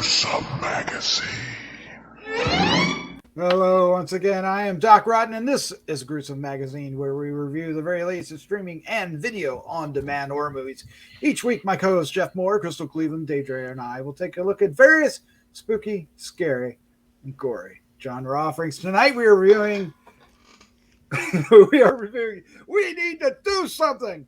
Gruesome Magazine. Hello, once again, I am Doc Rotten, and this is Gruesome Magazine, where we review the very latest streaming and video on-demand horror movies. Each week, my co-host Jeff Mohr, Crystal Cleveland, Dreher, and I will take a look at various spooky, scary, and gory genre offerings. Tonight, we are reviewing We Need to Do Something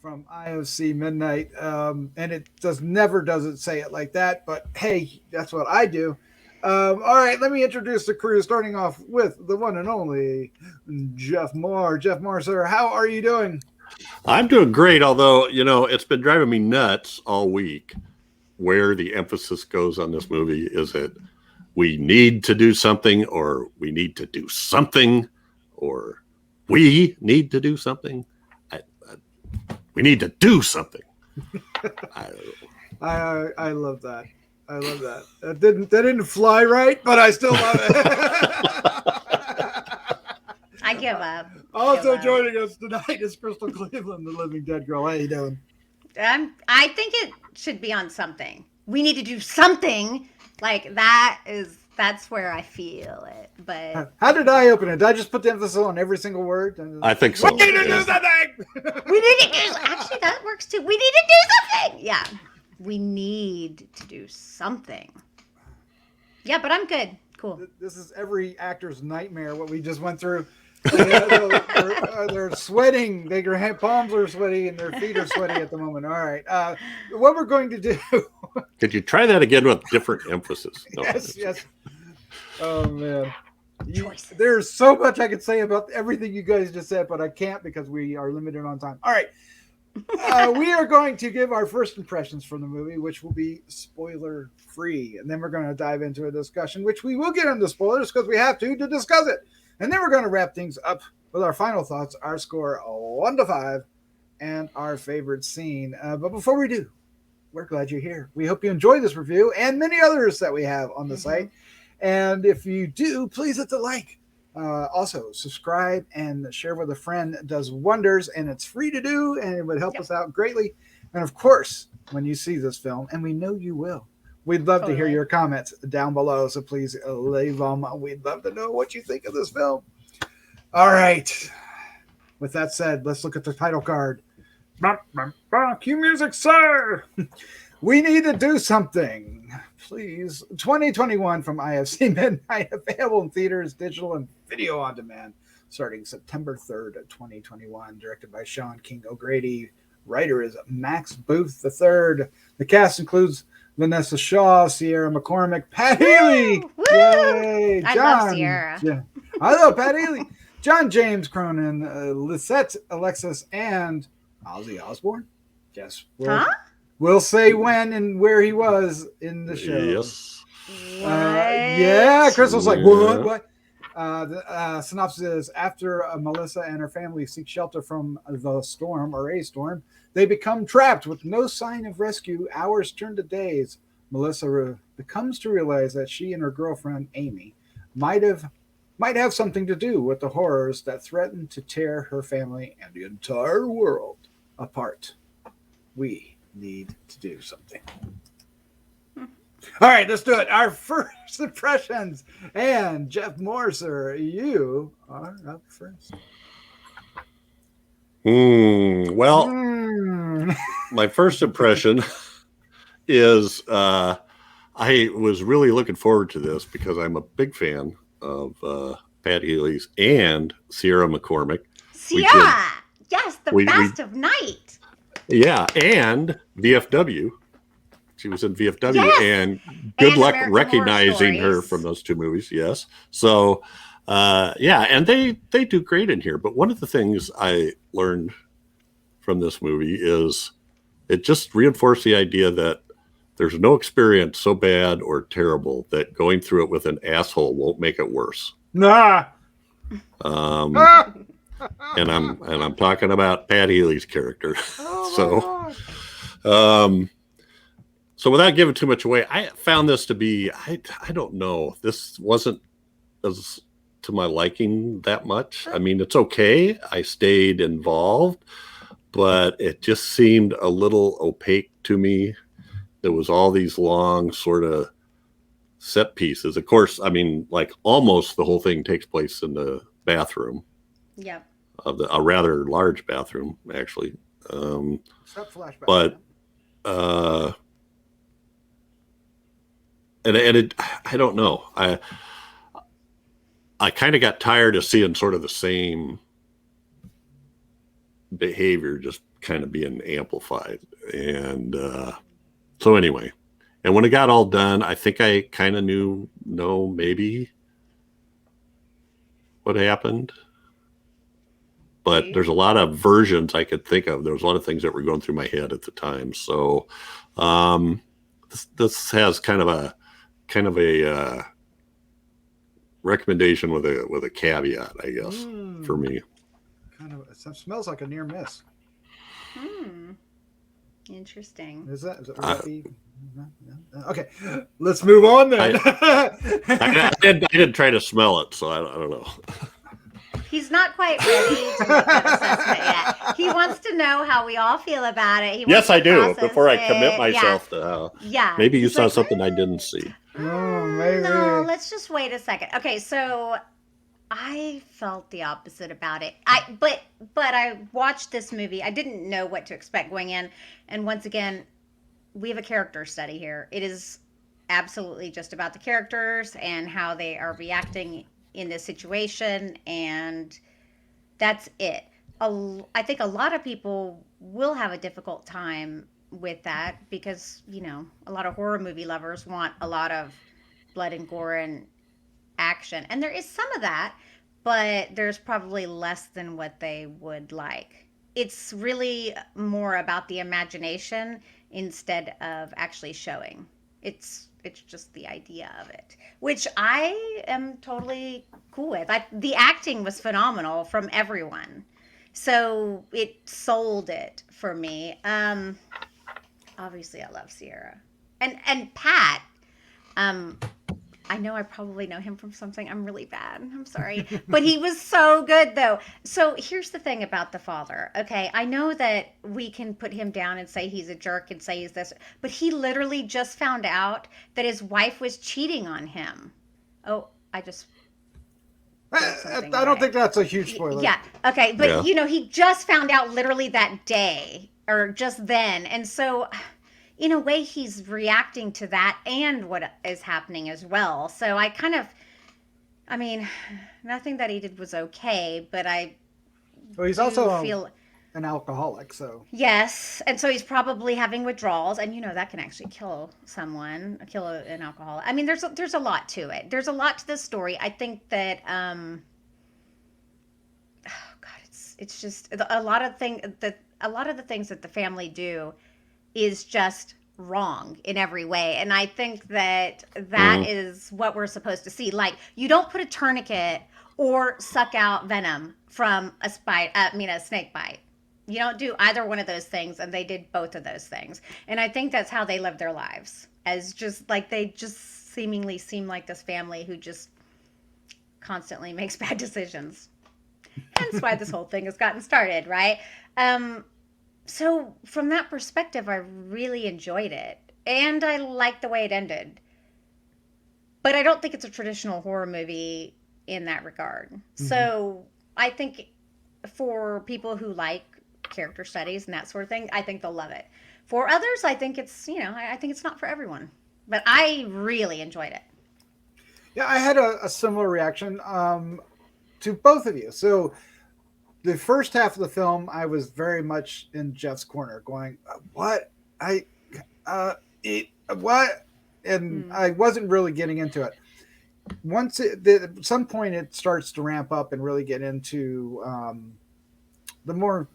from IFC Midnight, and it never does say it like that, but hey, that's what I do. All right, let me introduce the crew, starting off with the one and only Jeff Mohr. Jeff Mohr, sir, how are you doing? I'm doing great, although, it's been driving me nuts all week where the emphasis goes on this movie. Is it we need to do something, or we need to do something, or we need to do something? We need to do something. I love that. I love that. That didn't fly right, but I still love it. I give up. Also joining us tonight is Crystal Cleveland, the living dead girl. How you doing? I think it should be on something. We need to do something like that. That's where I feel it. But how did I open it? Did I just put the emphasis on every single word? I think so. We need to do something. We need to do. Actually, that works too. We need to do something. Yeah. We need to do something. Yeah, but I'm good. Cool. This is every actor's nightmare, what we just went through. They're sweating. Their palms are sweaty and their feet are sweaty at the moment. All right. What we're going to do. Could you try that again with different emphasis? No, yes. Oh, man. There's so much I could say about everything you guys just said, but I can't because we are limited on time. All right. We are going to give our first impressions from the movie, which will be spoiler free, and then we're going to dive into a discussion, which we will get into spoilers because we have to discuss it, and then we're going to wrap things up with our final thoughts, our score 1 to 5, and our favorite scene. But before we do, we're glad you're here. We hope you enjoy this review and many others that we have on the site, and if you do, please hit the like. Also, subscribe and share with a friend. It does wonders, and it's free to do, and it would help us out greatly. And of course, when you see this film, and we know you will, we'd love to hear your comments down below. So please leave them. We'd love to know what you think of this film. All right. With that said, let's look at the title card. Cue music, sir. We need to do something. Please. 2021 from IFC Midnight, available in theaters, digital, and video on demand, starting September 3rd, 2021. Directed by Sean King O'Grady. Writer is Max Booth III. The cast includes Vinessa Shaw, Sierra McCormick, Pat Healy. Yay! I love Sierra. Yeah, I love Pat Healy. John James Cronin, Lisette, Alexis, and Ozzy Osbourne. Yes. We'll say when and where he was in the show. Yes. Yeah, Crystal's like, what? The synopsis is, after Melissa and her family seek shelter from the storm, or a storm, they become trapped with no sign of rescue. Hours turn to days. Melissa comes to realize that she and her girlfriend, Amy, might have something to do with the horrors that threaten to tear her family and the entire world apart. We need to do something. All right, let's do it. Our first impressions. And Jeff Mohr, sir, you are up first. My first impression is I was really looking forward to this because I'm a big fan of Pat Healy's and Sierra McCormick. Sierra! Yes, the best of night. Yeah, and VFW. She was in VFW, yes. And good luck American recognizing her from those two movies. Yes. So, and they do great in here. But one of the things I learned from this movie is it just reinforced the idea that there's no experience so bad or terrible that going through it with an asshole won't make it worse. Nah. And I'm talking about Pat Healy's character. So without giving too much away, I found this to be, I don't know, this wasn't as to my liking that much. I mean, it's okay. I stayed involved, but it just seemed a little opaque to me. There was all these long sort of set pieces. Of course, I mean, like almost the whole thing takes place in the bathroom. Yep. Of a rather large bathroom, actually. Except flashback. But and it, I don't know. I kind of got tired of seeing sort of the same behavior just kind of being amplified. And so anyway, and when it got all done, I think I kind of know maybe what happened. But there's a lot of versions I could think of. There was a lot of things that were going through my head at the time. So this has kind of a recommendation with a caveat, I guess, for me. Kind of, it smells like a near miss. Interesting. Is that okay? Let's move on then. I didn't try to smell it, so I don't know. He's not quite ready to make that assessment yet. He wants to know how we all feel about it. Yes, I do. Before I commit myself to maybe you saw something I didn't see. Maybe. No, let's just wait a second. Okay, so I felt the opposite about it. But I watched this movie. I didn't know what to expect going in, and once again, we have a character study here. It is absolutely just about the characters and how they are reacting in this situation, and that's it. I think a lot of people will have a difficult time with that because, you know, a lot of horror movie lovers want a lot of blood and gore and action, and there is some of that, but there's probably less than what they would like. It's really more about the imagination instead of actually showing. It's just the idea of it, which I am totally cool with. The acting was phenomenal from everyone, so it sold it for me. Obviously, I love Sierra and Pat. I know I probably know him from something. I'm really bad. I'm sorry. But he was so good, though. So here's the thing about the father. Okay, I know that we can put him down and say he's a jerk and say he's this, but he literally just found out that his wife was cheating on him. Oh, I don't think that's a huge spoiler. Yeah, okay. But, you know, he just found out literally that day or just then. And so in a way, he's reacting to that and what is happening as well. So I mean, nothing that he did was okay, but well, he's also an alcoholic, so. Yes, and so he's probably having withdrawals, and you know that can actually kill someone, an alcoholic. I mean, there's a lot to it. There's a lot to this story. I think that, oh God, it's just a lot of the things that the family do is just wrong in every way, and I think that is what we're supposed to see. Like, you don't put a tourniquet or suck out venom from a snake bite. You don't do either one of those things, and they did both of those things. And I think that's how they live their lives, as just like they just seemingly seem like this family who just constantly makes bad decisions. Hence why this whole thing has gotten started, right? So from that perspective, I really enjoyed it. And I liked the way it ended. But I don't think it's a traditional horror movie in that regard. Mm-hmm. So I think for people who like character studies and that sort of thing, I think they'll love it. For others, I think it's, I think it's not for everyone. But I really enjoyed it. Yeah, I had a similar reaction to both of you. So the first half of the film, I was very much in Jeff's corner, going, "What? What?" And I wasn't really getting into it. Once at some point, it starts to ramp up and really get into the more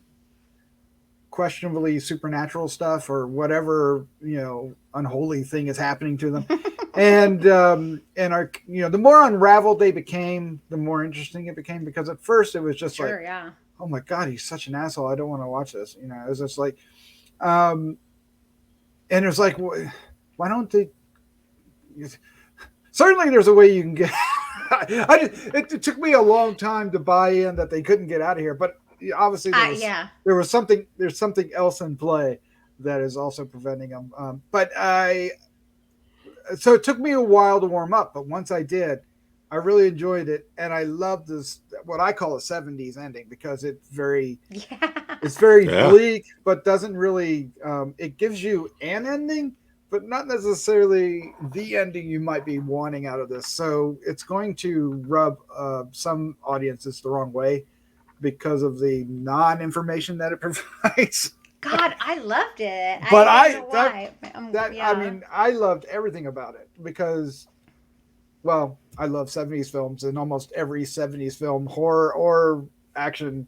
questionably supernatural stuff or whatever unholy thing is happening to them. And the more unraveled they became, the more interesting it became, because at first it was just oh my God, he's such an asshole, I don't want to watch this. It was just like and it was like, why don't they certainly there's a way you can get it took me a long time to buy in that they couldn't get out of here, but obviously there's something else in play that is also preventing them. But so it took me a while to warm up, but once I did, I really enjoyed it, and I love this what I call a 70s ending because it's very Yeah. bleak, but doesn't really. It gives you an ending, but not necessarily the ending you might be wanting out of this. So it's going to rub some audiences the wrong way because of the non-information that it provides. God, I loved it. But I don't know why. I mean, I loved everything about it because, well, I love 70s films, and almost every 70s film, horror or action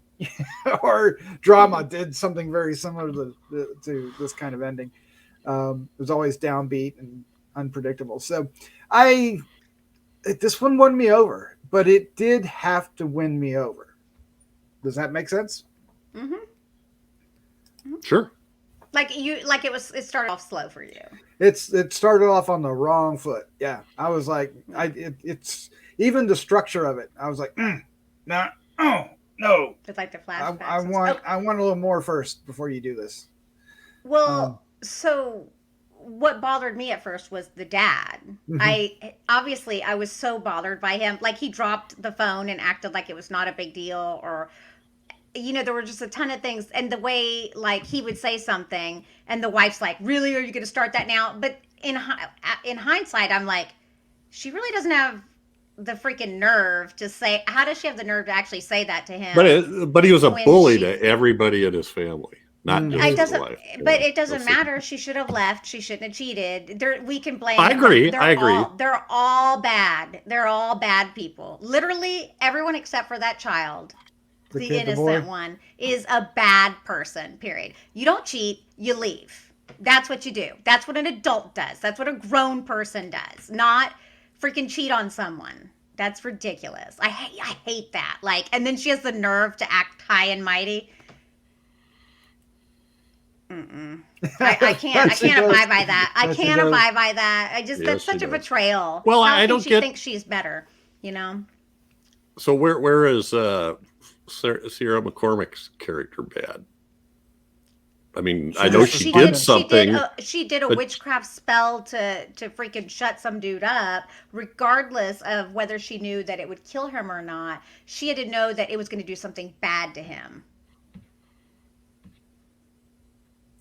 or drama, did something very similar to this kind of ending. It was always downbeat and unpredictable. So this one won me over, but it did have to win me over. Does that make sense? Sure. It started off slow for you. It started off on the wrong foot. Yeah, I was like, it's even the structure of it. I was like, no. It's like the flashbacks. I want a little more first before you do this. Well, so what bothered me at first was the dad. I was so bothered by him. Like, he dropped the phone and acted like it was not a big deal, or there were just a ton of things, and the way, like, he would say something and the wife's like, really, are you going to start that now? But in hindsight, I'm like, she really doesn't have the freaking nerve to say. How does she have the nerve to actually say that to him? But he was a bully to everybody in his family, not just his wife. But it doesn't matter. She should have left. She shouldn't have cheated. We can blame. I agree. They're all bad. They're all bad people. Literally everyone except for that child. The innocent one is a bad person, period. You don't cheat, you leave. That's what you do. That's what an adult does. That's what a grown person does. Not freaking cheat on someone. That's ridiculous. I hate that. Like, and then she has the nerve to act high and mighty. I can't abide by that. I can't abide by that. That's such a betrayal. Well, I don't get. Think she's better, So where is Sierra McCormick's character bad? I mean, I know she did something. She did a witchcraft spell to freaking shut some dude up, regardless of whether she knew that it would kill him or not. She had to know that it was going to do something bad to him.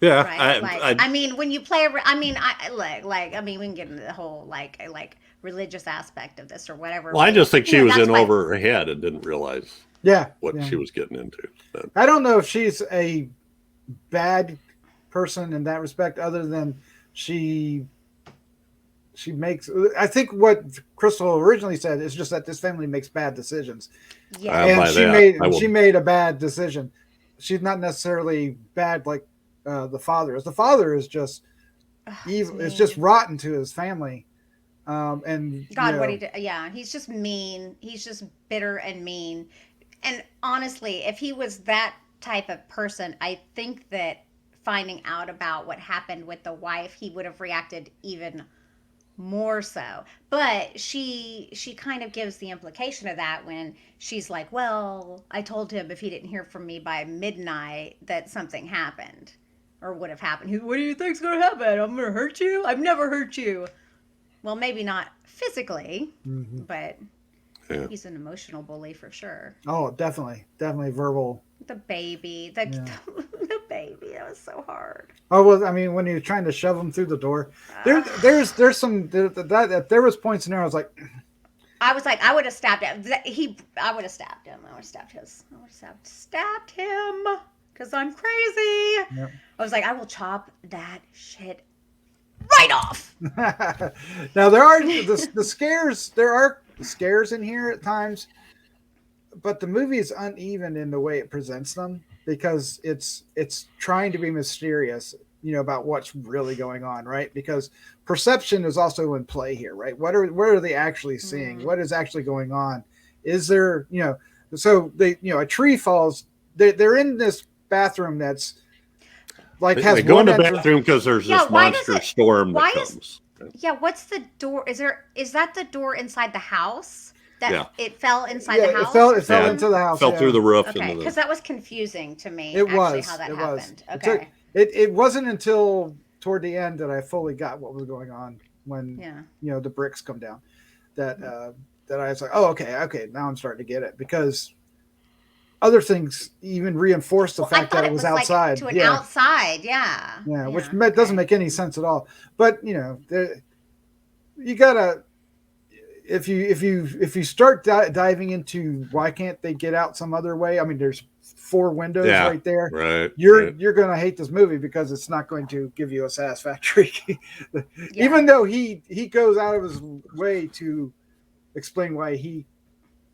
Yeah, right? I mean, when you play, we can get into the whole like religious aspect of this or whatever. Well, I just think she was in over her head and didn't realize what she was getting into. But I don't know if she's a bad person in that respect, other than she makes. I think what Crystal originally said is just that this family makes bad decisions. Yeah, and she made a bad decision. She's not necessarily bad like the father is. The father is just evil. It's just rotten to his family. And God, what he did. Yeah, he's just mean. He's just bitter and mean. And honestly, if he was that type of person, I think that finding out about what happened with the wife, he would have reacted even more so. But she kind of gives the implication of that when she's like, well, I told him if he didn't hear from me by midnight that something happened or would have happened. What do you think's going to happen? I'm going to hurt you? I've never hurt you. Well, maybe not physically, but he's an emotional bully for sure. Oh, definitely verbal. The baby, the baby, that was so hard. Oh well, I mean, when he was trying to shove him through the door, there's some there was points in there I was like, I would have stabbed him. I would have stabbed him. I would have stabbed him because I'm crazy. Yep. I was like, I will chop that shit right off. Now there are the scares. There are scares in here at times, but the movie is uneven in the way it presents them because it's trying to be mysterious, about what's really going on, right? Because perception is also in play here, right? What are they actually seeing? What is actually going on? Is there, so they, a tree falls. They're in this bathroom that's like they go in the bathroom because there's this monster storm that comes. What's the door? Is that the door inside the house? It fell inside the house? It fell into the house. Fell through the roof. Okay, because that was confusing to me. It was how that happened. Okay. It wasn't until toward the end that I fully got what was going on. when Yeah. the bricks come down. That I was like, oh, okay, now I'm starting to get it, because other things even reinforce the fact that it was outside. Like to an outside, yeah. Which doesn't make any sense at all. But you gotta, if you start diving into why can't they get out some other way? I mean, there's 4 windows right there. Right. You're gonna hate this movie because it's not going to give you a satisfactory. Even though he goes out of his way to explain why he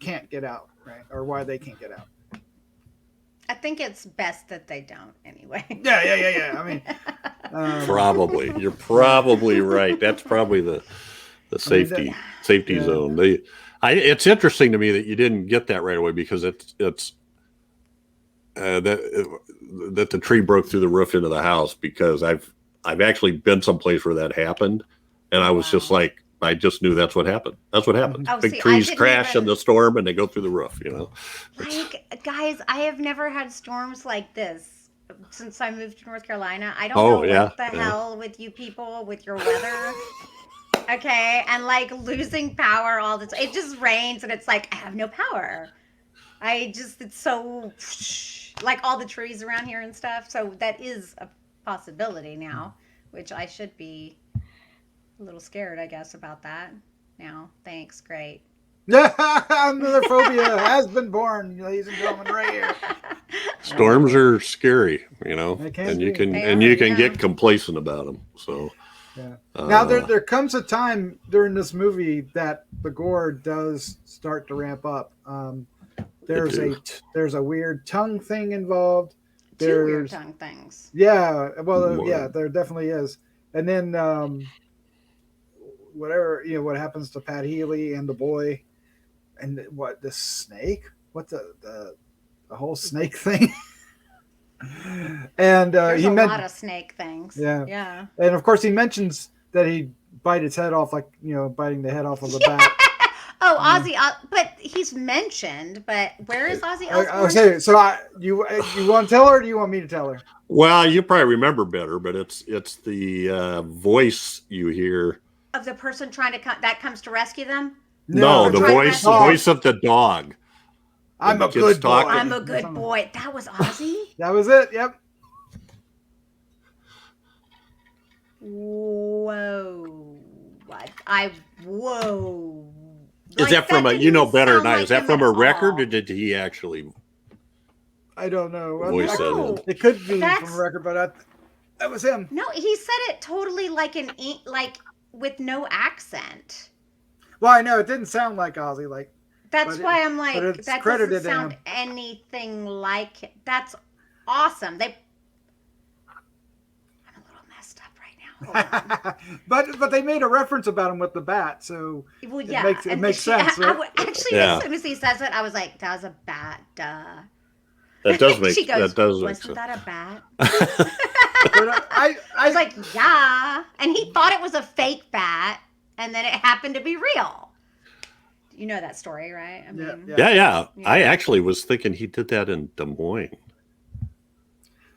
can't get out, right, or why they can't get out. I think it's best that they don't anyway. Yeah. I mean, probably. You're probably right. That's probably the safety zone. It's interesting to me that you didn't get that right away, because it's that the tree broke through the roof into the house, because I've actually been someplace where that happened, and I was just like, I just knew that's what happened. That's what happened. Big trees crash in the storm and they go through the roof, Like, guys, I have never had storms like this since I moved to North Carolina. I don't know what the hell with you people, with your weather. Okay. And like losing power all the time. It just rains and it's like, I have no power. It's so like all the trees around here and stuff. So that is a possibility now, which I should be a little scared, I guess, about that now. Thanks. Great. Another phobia has been born, ladies and gentlemen, right here. Storms are scary, and you can get complacent about them. So now there comes a time during this movie that the gore does start to ramp up. There's a weird tongue thing involved. Two weird tongue things. Yeah, well, there definitely is. And then what happens to Pat Healy and the boy, and the snake? What the whole snake thing? And there's a lot of snake things. Yeah. And of course he mentions that he bite its head off, like biting the head off of the bat. Oh, Ozzy, but he's mentioned. But where is Ozzy Osbourne? Okay, so you want to tell her, or do you want me to tell her? Well, you probably remember better, but it's the voice you hear of the person trying to that comes to rescue them. No, the voice of the dog. I'm a good boy. I'm a good boy. That was Ozzy? That was it. Yep. Whoa. Whoa. Is that from better than I? Is that from a record, or did he actually? I don't know. It could be from a record, but that was him. No, he said it totally like with no accent. Well, I know it didn't sound like Ozzy. That's why I'm like, that doesn't sound him. anything like it. That's awesome. I'm a little messed up right now. but they made a reference about him with the bat, so it makes sense. Right? As soon as he says it, I was like, "That was a bat, duh." That does make. She goes, that does "Wasn't that a bat?" I was like, "Yeah," and he thought it was a fake bat, and then it happened to be real. You know that story, right? I mean, yeah. I actually was thinking he did that in Des Moines.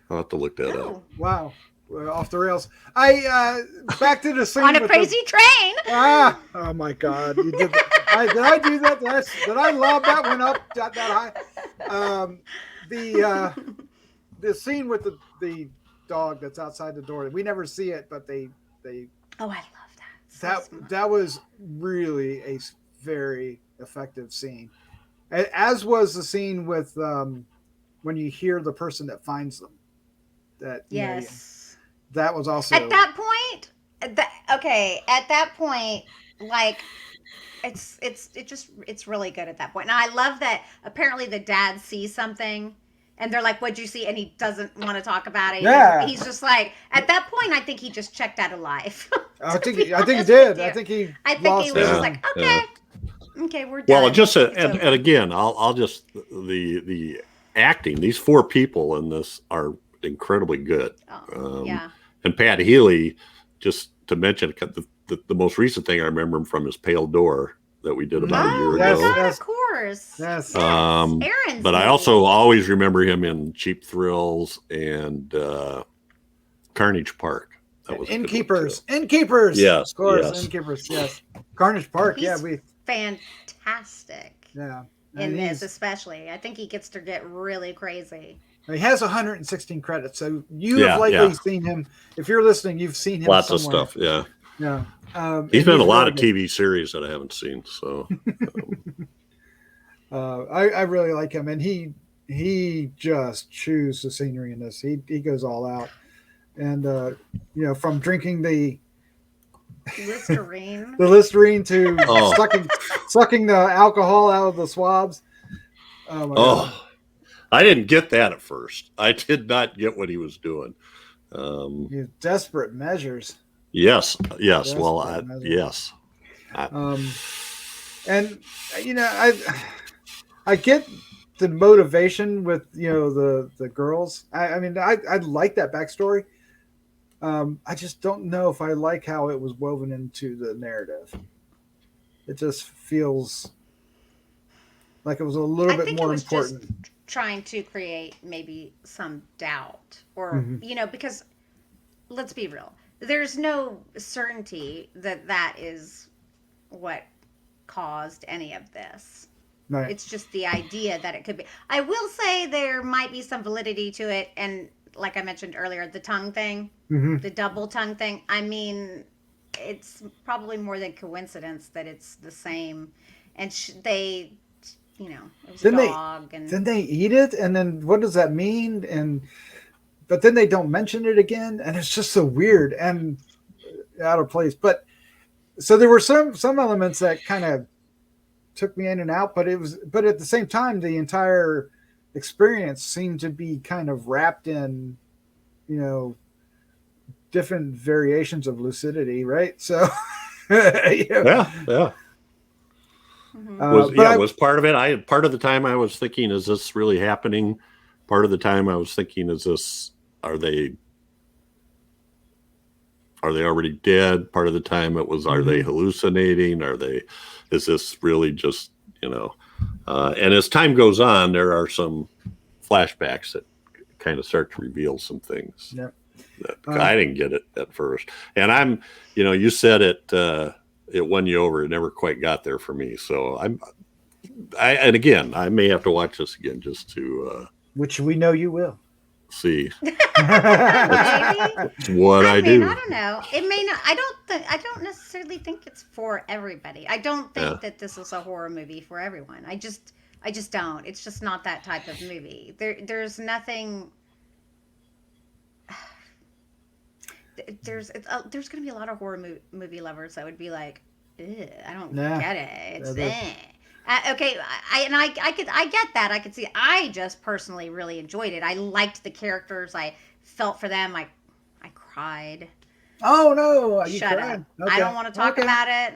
I'll have to look that up. Wow. We're off the rails. Back to the scene on a crazy train. Oh my God! You did. Did I do that? Did I lob that one up that high? The scene with the dog that's outside the door. We never see it, but they. Oh, I love that. That was really a very effective scene, as was the scene with when you hear the person that finds them. That was also at that point. At that point, like it's really good at that point. And I love that apparently the dad sees something. And they're like, "What'd you see?" And he doesn't want to talk about it. Yeah. He's just like, at that point, I think he just checked out of life. I think he did. I think he was just like, okay, we're done. Well, and again, I'll just the acting. These 4 people in this are incredibly good. And Pat Healy, just to mention, the most recent thing I remember him from is Pale Door that we did about a year ago. Yes, of course. Yes. Aaron's but I also always remember him in Cheap Thrills and Carnage Park. That was Innkeepers. Innkeepers. Yes, of course. yes. Innkeepers. Yes. Carnage Park. He's we. fantastic. Yeah. In this, especially, I think he gets to get really crazy. He has 116 credits, so you have likely seen him. If you're listening, you've seen him. Lots somewhere. of stuff. Yeah. Yeah. He's been in a lot of TV series that I haven't seen. So. I really like him, and he just chews the scenery in this. He goes all out, and from drinking the Listerine to sucking the alcohol out of the swabs. Oh my God. I didn't get that at first. I did not get what he was doing. Desperate measures. Yes. Desperate Well, yes. And I get the motivation with the girls. I mean I like that backstory. I just don't know if I like how it was woven into the narrative. It just feels like it was a little bit more important. Just trying to create maybe some doubt, or because let's be real, there's no certainty that is what caused any of this. Right. It's just the idea that it could be. I will say there might be some validity to it, and like I mentioned earlier, the tongue thing, the double tongue thing. I mean, it's probably more than coincidence that it's the same. And it was a dog. Then they eat it, and then what does that mean? But then they don't mention it again, and it's just so weird and out of place. But so there were some elements that kind of took me in and out, but at the same time, the entire experience seemed to be kind of wrapped in, different variations of lucidity, right? So, yeah. Was part of it. Part of the time I was thinking, is this really happening? Part of the time I was thinking, are they already dead? Part of the time it was, are they hallucinating? Is this really just, and as time goes on, there are some flashbacks that kind of start to reveal some things. Yeah. I didn't get it at first. And you said it won you over. It never quite got there for me. So and again, I may have to watch this again just to, which we know you will see. That's what I do. I don't know. It may not. I don't necessarily think it's for everybody. I don't think that this is a horror movie for everyone. I just don't. It's just not that type of movie. There's nothing. There's going to be a lot of horror movie lovers that would be like, I don't get it. It's okay. I get that. I could see. I just personally really enjoyed it. I liked the characters. I felt for them. I cried. Oh no! Shut up. Okay. I don't want to talk about it.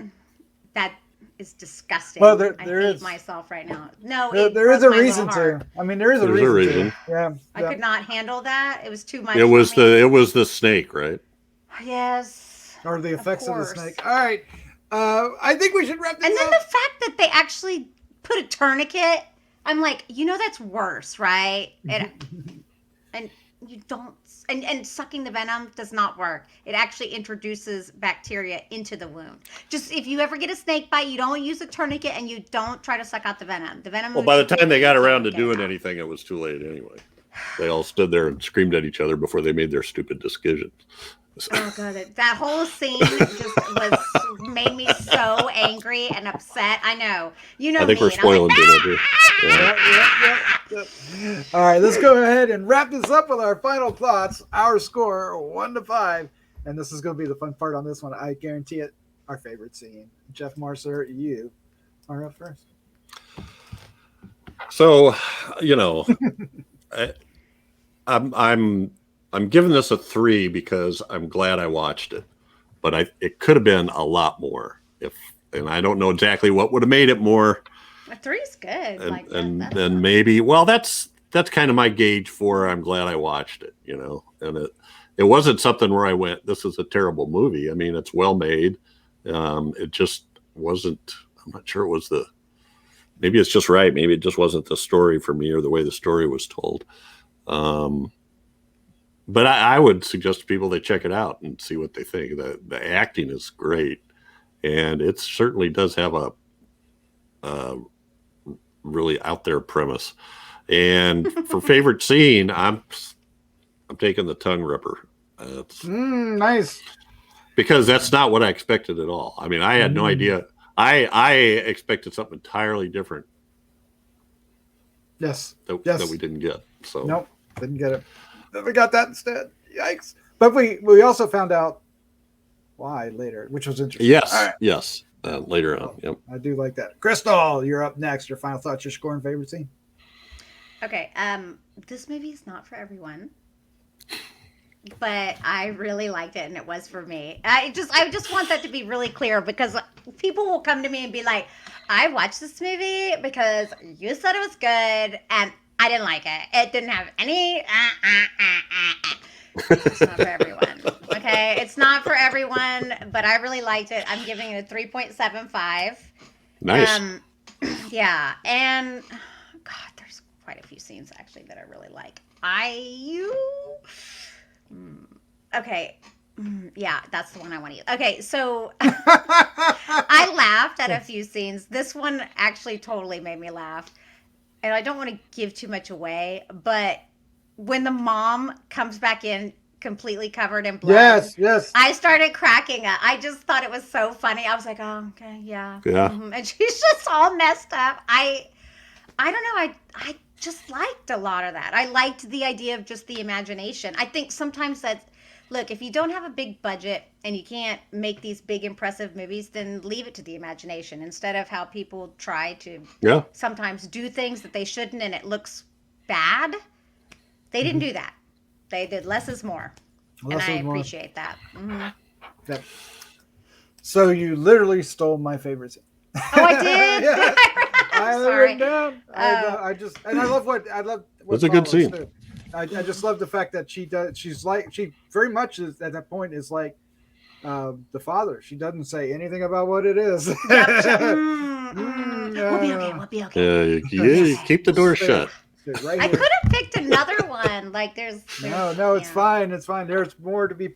That is disgusting. Well, I hate myself right now. No, there is a reason to. I mean, there is a reason. Yeah. I could not handle that. It was too much. It was the snake, right? Yes. Or the effects of the snake. All right. I think we should wrap this up. And then the fact that they actually put a tourniquet, I'm like, that's worse, right? And you don't, and sucking the venom does not work. It actually introduces bacteria into the wound. Just if you ever get a snake bite, you don't use a tourniquet and you don't try to suck out the venom. The venom. Well, by the time they got around to doing anything, it was too late anyway. They all stood there and screamed at each other before they made their stupid decisions. Oh god, that whole scene just made me so angry and upset. I know, I think we're spoiling it. Yep. All right, let's go ahead and wrap this up with our final thoughts. Our score 1 to 5, and this is going to be the fun part on this one. I guarantee it. Our favorite scene. Jeff Marcer, you are up first. So, I'm giving this a 3 because I'm glad I watched it, but it could have been a lot more and I don't know exactly what would have made it more. A 3 is good. And then maybe, well, that's kind of my gauge for I'm glad I watched it, and it wasn't something where I went, this is a terrible movie. I mean, it's well made. It just wasn't, I'm not sure it was maybe it's just right. Maybe it just wasn't the story for me or the way the story was told. But I would suggest to people they check it out and see what they think. The acting is great, and it certainly does have a really out there premise. And for favorite scene, I'm taking the tongue ripper. Nice. Because that's not what I expected at all. I mean, I had no idea. I expected something entirely different. Yes. That we didn't get. So nope, didn't get it. We got that instead. Yikes! But we also found out why later, which was interesting. Yes, right. yes. Later on. Yep. I do like that. Crystal, you're up next. Your final thoughts. Your score and favorite scene. Okay. This movie is not for everyone, but I really liked it, and it was for me. I just want that to be really clear, because people will come to me and be like, "I watched this movie because you said it was good, and I didn't like it. It didn't have any." It's not for everyone. Okay, it's not for everyone, but I really liked it. I'm giving it a 3.75. Nice. Yeah, and God, there's quite a few scenes actually that I really like. Okay. Yeah, that's the one I want to use. Okay, so I laughed at a few scenes. This one actually totally made me laugh. And I don't want to give too much away, but when the mom comes back in completely covered in blood, yes, I started cracking up. I just thought it was so funny. I was like, "Oh, okay, yeah." Mm-hmm. And she's just all messed up. I don't know. I just liked a lot of that. I liked the idea of just the imagination. I think sometimes look, if you don't have a big budget and you can't make these big impressive movies, then leave it to the imagination, instead of how people try to sometimes do things that they shouldn't and it looks bad. They didn't do that. They did less is more. And I appreciate that. Mm-hmm. Yep. So you literally stole my favorite scene. Oh, I did? Yeah. I'm sorry. Down. I love what It's a good scene. Too. I just love the fact that she very much is, at that point, is like the father. She doesn't say anything about what it is. Yep. We'll be okay. We'll be okay. Yeah, keep the door shut. Right I could have picked another one. Like there's no, it's fine. It's fine. There's more to be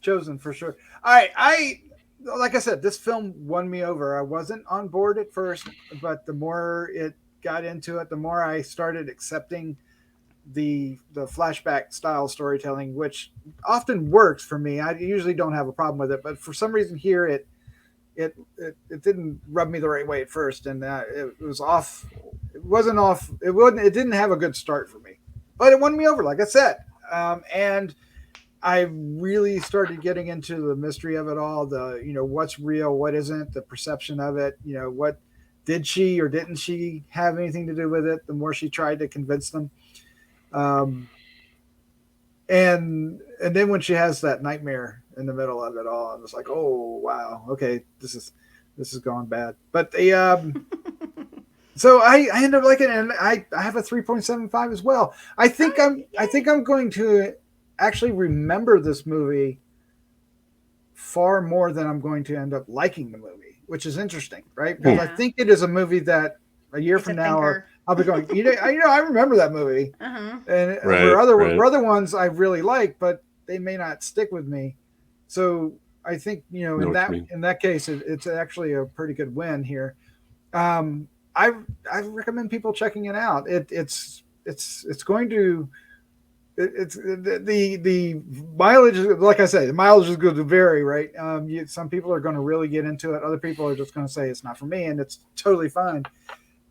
chosen for sure. All right, like I said, this film won me over. I wasn't on board at first, but the more it got into it, the more I started accepting the flashback style storytelling, which often works for me. I usually don't have a problem with it, but for some reason here it didn't rub me the right way at first, and it was off. It didn't have a good start for me, but it won me over, like I said. And I really started getting into the mystery of it all. What's real, what isn't, the perception of it. What did she or didn't she have anything to do with it? The more she tried to convince them. And then when she has that nightmare in the middle of it all, I was like, oh wow, okay, this is going bad. But so I end up liking it, and I have a 3.75 as well. I think I'm going to actually remember this movie far more than I'm going to end up liking the movie, which is interesting, right? Because I think it is a movie that a year from now I'll be going, I remember that movie, and for other ones I really like, but they may not stick with me. So I think in that case it's actually a pretty good win here. I recommend people checking it out. It's going to the mileage, like I say, the mileage is going to vary, right? Some people are going to really get into it. Other people are just going to say it's not for me, and it's totally fine.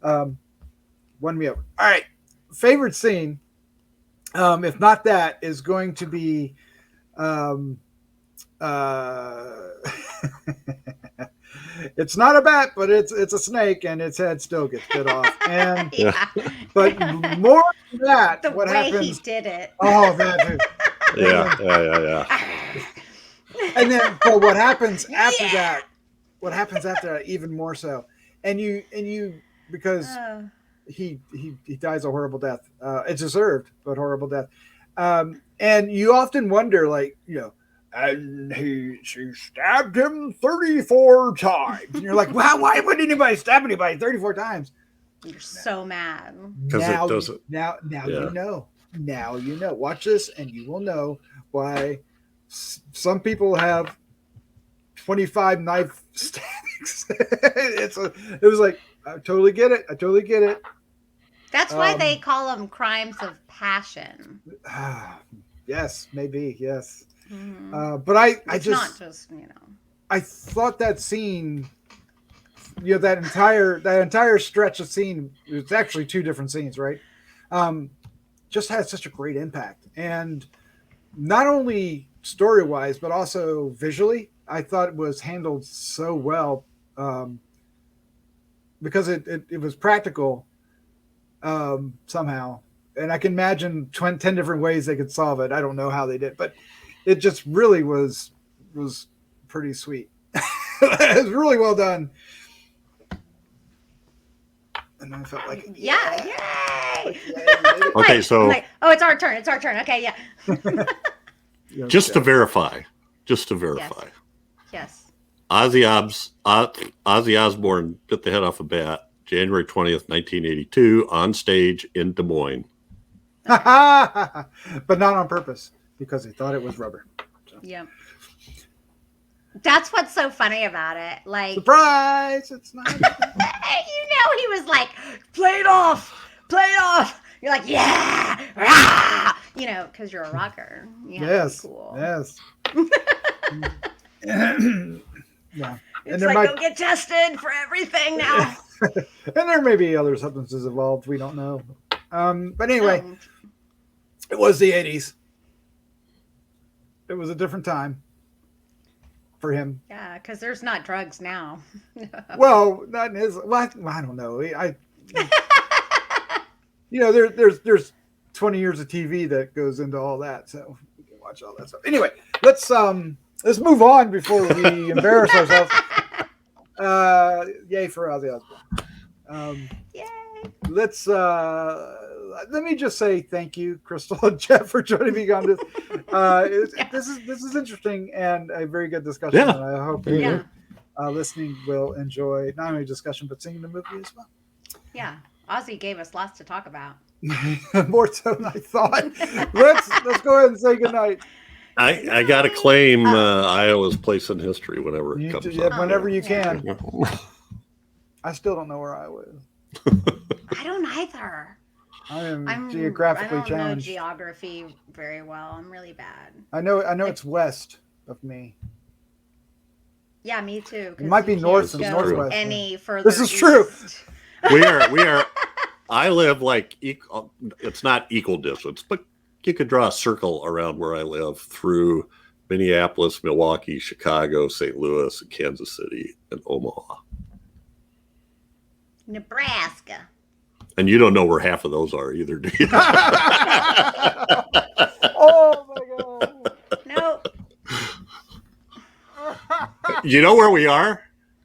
Won me over. All right, favorite scene, if not that, is going to be it's not a bat, but it's a snake, and its head still gets bit off. And but more than that, what happens? He did it. Oh man, yeah. And then, but what happens after that? What happens after that? Even more so. And you because he dies a horrible death. It's deserved, but horrible death. And you often wonder, like, and she stabbed him 34 times. And you're like, wow, why would anybody stab anybody 34 times? You're so mad. Now you know. now you know. Watch this, and you will know why some people have 25 knife stabbings. It was like, I totally get it. That's why they call them crimes of passion. Yes, maybe, yes. Mm-hmm. But it's not just, I thought that scene, that entire stretch of scene, it's actually 2 different scenes, right? Just had such a great impact. And not only story-wise, but also visually, I thought it was handled so well, because it was practical somehow. And I can imagine 10 different ways they could solve it. I don't know how they did, but it just really was pretty sweet. It was really well done. And I felt like, yay! Okay, so oh, it's our turn. Okay, yeah. Just to verify. Yes. Ozzy Osbourne bit the head off a bat January 20th, 1982, on stage in Des Moines. But not on purpose, because he thought it was rubber. So. Yep. That's what's so funny about it. Like, surprise! It's not. He was like, play it off. You're like, yeah, rah! Because you're a rocker. Yes. Cool. Yes. Yeah. It's like, go get tested for everything now. And there may be other substances involved. We don't know. But anyway, It was the 80s. It was a different time for him. Yeah, because there's not drugs now. Well, not in his. Well, I don't know. There's 20 years of TV that goes into all that, so we can watch all that stuff. Anyway, let's move on before we embarrass ourselves. Yay for Ozzy Osbourne. Yay! Let me just say thank you, Crystal and Jeff, for joining me on this. This is interesting and a very good discussion. Yeah. And I hope you listening will enjoy not only discussion but seeing the movie as well. Yeah, Ozzy gave us lots to talk about. More so than I thought. Let's go ahead and say goodnight. I got to claim Iowa's place in history whenever it comes up. Whenever you can. I still don't know where Iowa is. I don't either. I'm geographically challenged. I don't know geography very well. I'm really bad. I know it's west of me. Yeah, me too. It might be north and northwest. Any further? This is true. We are. I live like it's not equal distance, but you could draw a circle around where I live through Minneapolis, Milwaukee, Chicago, St. Louis, Kansas City, and Omaha. Nebraska. And you don't know where half of those are either, do you? Oh my god! Nope. You know where we are?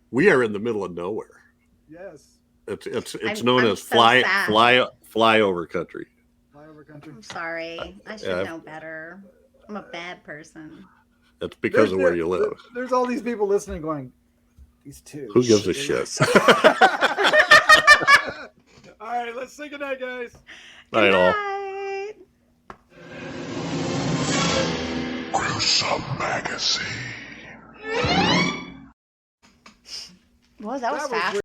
We are in the middle of nowhere. Yes. It's known as flyover country. Flyover country. I'm sorry. I should know better. I'm a bad person. That's because of where you live. There's all these people listening going, these two. Who gives a shit? All right, let's say goodnight, guys. Night all. Gruesome Magazine. Well, that was fast.